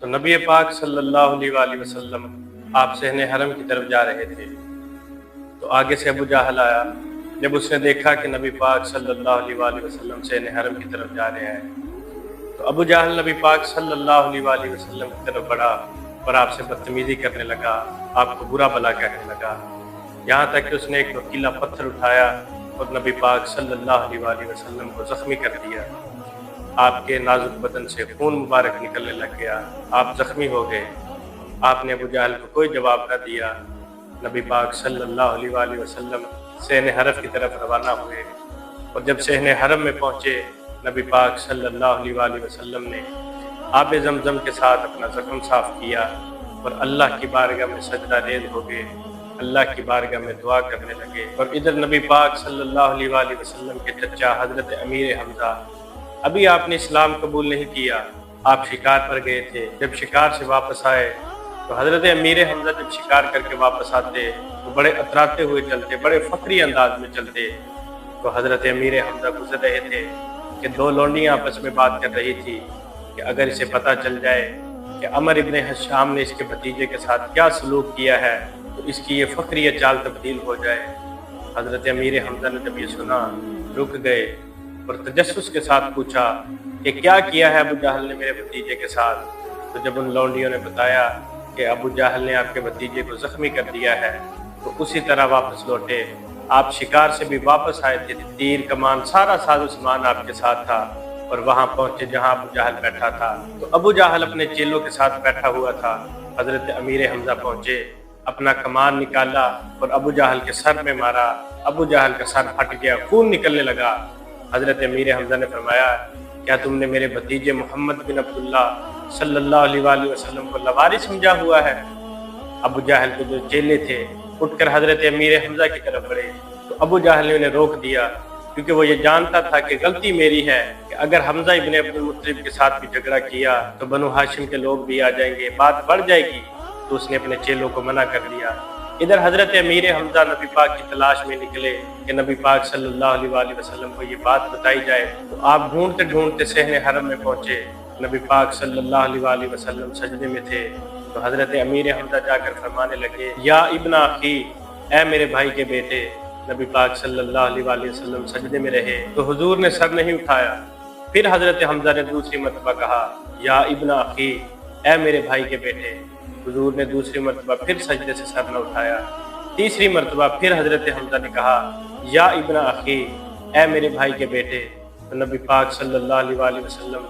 تو نبی پاک صلی اللہ علیہ وسلم آپ صحن حرم کی طرف جا رہے تھے تو آگے سے ابو جہل آیا۔ جب اس نے دیکھا کہ نبی پاک صلی اللہ علیہ وسلم صحن حرم کی طرف جا رہے ہیں تو ابو جہل نبی پاک صلی اللہ علیہ وسلم کی طرف بڑھا اور آپ سے بدتمیزی کرنے لگا، آپ کو برا بھلا کہنے لگا، یہاں تک کہ اس نے ایک نوکیلا پتھر اٹھایا اور نبی پاک صلی اللہ علیہ وسلم کو زخمی کر دیا۔ آپ کے نازک بدن سے خون مبارک نکلنے لگ گیا، آپ زخمی ہو گئے۔ آپ نے ابو جہل کو کوئی جواب نہ دیا۔ نبی پاک صلی اللہ علیہ وسلم صحن حرم کی طرف روانہ ہوئے، اور جب صحن حرم میں پہنچے نبی پاک صلی اللہ علیہ وسلم نے آب زمزم کے ساتھ اپنا زخم صاف کیا اور اللہ کی بارگاہ میں سجدہ ریز ہو گئے، اللہ کی بارگاہ میں دعا کرنے لگے۔ اور ادھر نبی پاک صلی اللہ علیہ وسلم کے چچا حضرت امیر حمزہ، ابھی آپ نے اسلام قبول نہیں کیا، آپ شکار پر گئے تھے۔ جب شکار سے واپس آئے تو حضرت امیر حمزہ جب شکار کر کے واپس آتے تو بڑے اتراتے ہوئے چلتے، بڑے فخری انداز میں چلتے۔ تو حضرت امیر حمزہ گزر رہے تھے کہ دو لونڈیاں آپس میں بات کر رہی تھی کہ اگر اسے پتہ چل جائے کہ عمر ابن حشام نے اس کے بھتیجے کے ساتھ کیا سلوک کیا ہے تو اس کی یہ فخری چال تبدیل ہو جائے۔ حضرت امیر حمزہ نے جب یہ سنا رک گئے اور تجسس کے ساتھ پوچھا کہ کیا کیا ہے ابو جہل نے میرے بھتیجے کے ساتھ؟ تو جب ان لونڈیوں نے بتایا کہ ابو جہل نے آپ کے بھتیجے کو زخمی کر دیا ہے تو اسی طرح واپس لوٹے۔ آپ شکار سے بھی واپس آئے تھے، تیر کمان سارا ساز و سامان آپ کے ساتھ تھا، اور وہاں پہنچے جہاں ابو جہل بیٹھا تھا تو ابو جہل اپنے چیلوں کے ساتھ بیٹھا ہوا تھا۔ حضرت امیر حمزہ پہنچے، اپنا کمان نکالا اور ابو جہل کے سر میں مارا، ابو جہل کا سر پھٹ گیا، خون نکلنے لگا۔ حضرت امیر حمزہ نے فرمایا کیا تم نے میرے بھتیجے محمد بن عبداللہ صلی اللہ علیہ وسلم کو لواری سمجھا ہوا ہے؟ ابو جہل کے جو چیلے تھے اٹھ کر حضرت امیر حمزہ کی طرف بڑھے تو ابو جہل نے انہیں روک دیا، کیونکہ وہ یہ جانتا تھا کہ غلطی میری ہے کہ اگر حمزہ ابن عبد المطلب کے ساتھ بھی جھگڑا کیا تو بنو ہاشم کے لوگ بھی آ جائیں گے، بات بڑھ جائے گی۔ تو اس نے اپنے چیلوں کو منع کر دیا۔ ادھر حضرت امیر حمزہ نبی پاک کی تلاش میں نکلے کہ نبی پاک صلی اللہ علیہ وسلم کو یہ بات بتائی جائے تو آپ ڈھونڈتے ڈھونڈتے صحن حرم میں پہنچے۔ نبی پاک صلی اللہ علیہ وسلم سجدے میں تھے تو حضرت امیر حمزہ جا کر فرمانے لگے یا ابن اخی، اے میرے بھائی کے بیٹے۔ نبی پاک صلی اللہ علیہ وسلم سجدے میں رہے تو حضور نے سر نہیں اٹھایا۔ پھر حضرت حمزہ نے دوسری مرتبہ کہا یا ابن اخی، اے میرے بھائی کے بیٹے۔ حضور نے دوسری مرتبہ پھر سجدے سے سر نہ اٹھایا۔ تیسری مرتبہ پھر حضرت حمزہ نے کہا یا ابن اخی، اے میرے بھائی کے بیٹے۔ تو نبی پاک صلی اللہ علیہ وسلم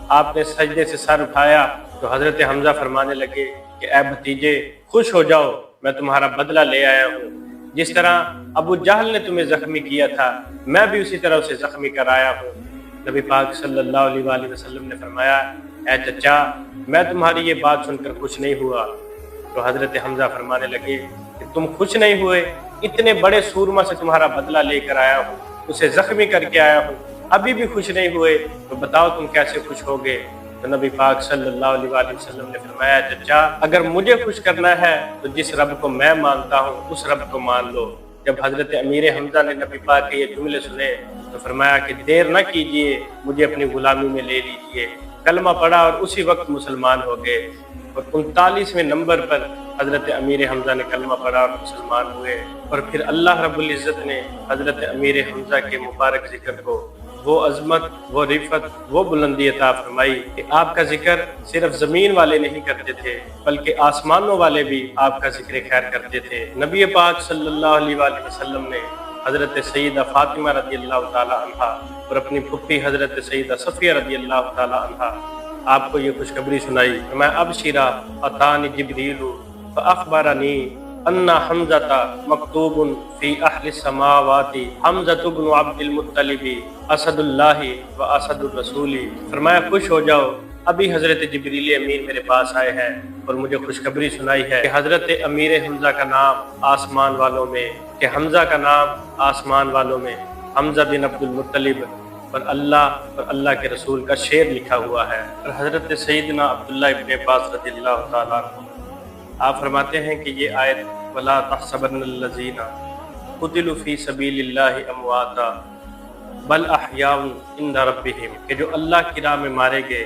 آپ نے سجدے سے سر اٹھایا تو حضرت حمزہ فرمانے لگے کہ اے بھتیجے خوش ہو جاؤ، میں تمہارا بدلہ لے آیا ہوں۔ جس طرح ابو جہل نے تمہیں زخمی کیا تھا میں بھی اسی طرح اسے زخمی کر آیا ہوں۔ نبی پاک صلی اللہ علیہ وسلم نے فرمایا اے چچا، میں تمہاری یہ بات سن کر خوش نہیں ہوا۔ تو حضرت حمزہ فرمانے لگے کہ تم خوش نہیں ہوئے؟ اتنے بڑے سورما سے تمہارا بدلہ لے کر آیا ہوں، اسے زخمی کر کے آیا ہوں، ابھی بھی خوش نہیں ہوئے؟ تو بتاؤ تم کیسے خوش ہوگے؟ تو نبی پاک صلی اللہ علیہ وسلم نے فرمایا چچا، اگر مجھے خوش کرنا ہے تو جس رب کو میں مانتا ہوں اس رب کو مان لو۔ جب حضرت امیر حمزہ نے نبی پاک کے یہ جملے سنے تو فرمایا کہ دیر نہ کیجئے، مجھے اپنی غلامی میں لے لیجئے۔ کلمہ پڑھا اور اسی وقت مسلمان ہو گئے، اور 39ویں نمبر پر حضرت امیر حمزہ نے کلمہ پڑھا اور مسلمان ہوئے۔ اور پھر اللہ رب العزت نے حضرت امیر حمزہ کے مبارک ذکر کو وہ عظمت، وہ رفعت، وہ بلندی عطا فرمائی کہ آپ کا ذکر صرف زمین والے نہیں کرتے تھے بلکہ آسمانوں والے بھی آپ کا ذکر خیر کرتے تھے۔ نبی پاک صلی اللہ علیہ وسلم نے حضرت سیدہ فاطمہ رضی اللہ تعالی عنہا اور اپنی پھپھی حضرت سیدہ صفیہ رضی اللہ تعالی عنہا آپ کو یہ خوشخبری سنائی کہ میں ابشرا اتانی جبریل فاخبرنی ان حمزہ مکتوب فی اہل السماوات حمزہ بن عبد المطلب اسد اللہ و اسد الرسول۔ فرمایا خوش ہو جاؤ، ابھی حضرت جبریل امین میرے پاس آئے ہیں اور مجھے خوشخبری سنائی ہے کہ حضرت امیر حمزہ کا نام آسمان والوں میں، کہ حمزہ کا نام آسمان والوں میں حمزہ بن عبد المطلب اور اللہ کے رسول کا شعر لکھا ہوا ہے۔ اور حضرت سیدنا عبداللہ ابن عباس رضی اللہ تعالیٰ عنہ آپ فرماتے ہیں کہ یہ آیت وَلَا تَحْسَبَنَّ الَّذِينَ قُتِلُوا فِي سَبِيلِ اللَّهِ أَمْوَاتًا بَلْ أَحْيَاءٌ عِندَ رَبِّهِمْ، کہ جو اللہ کی راہ میں مارے گئے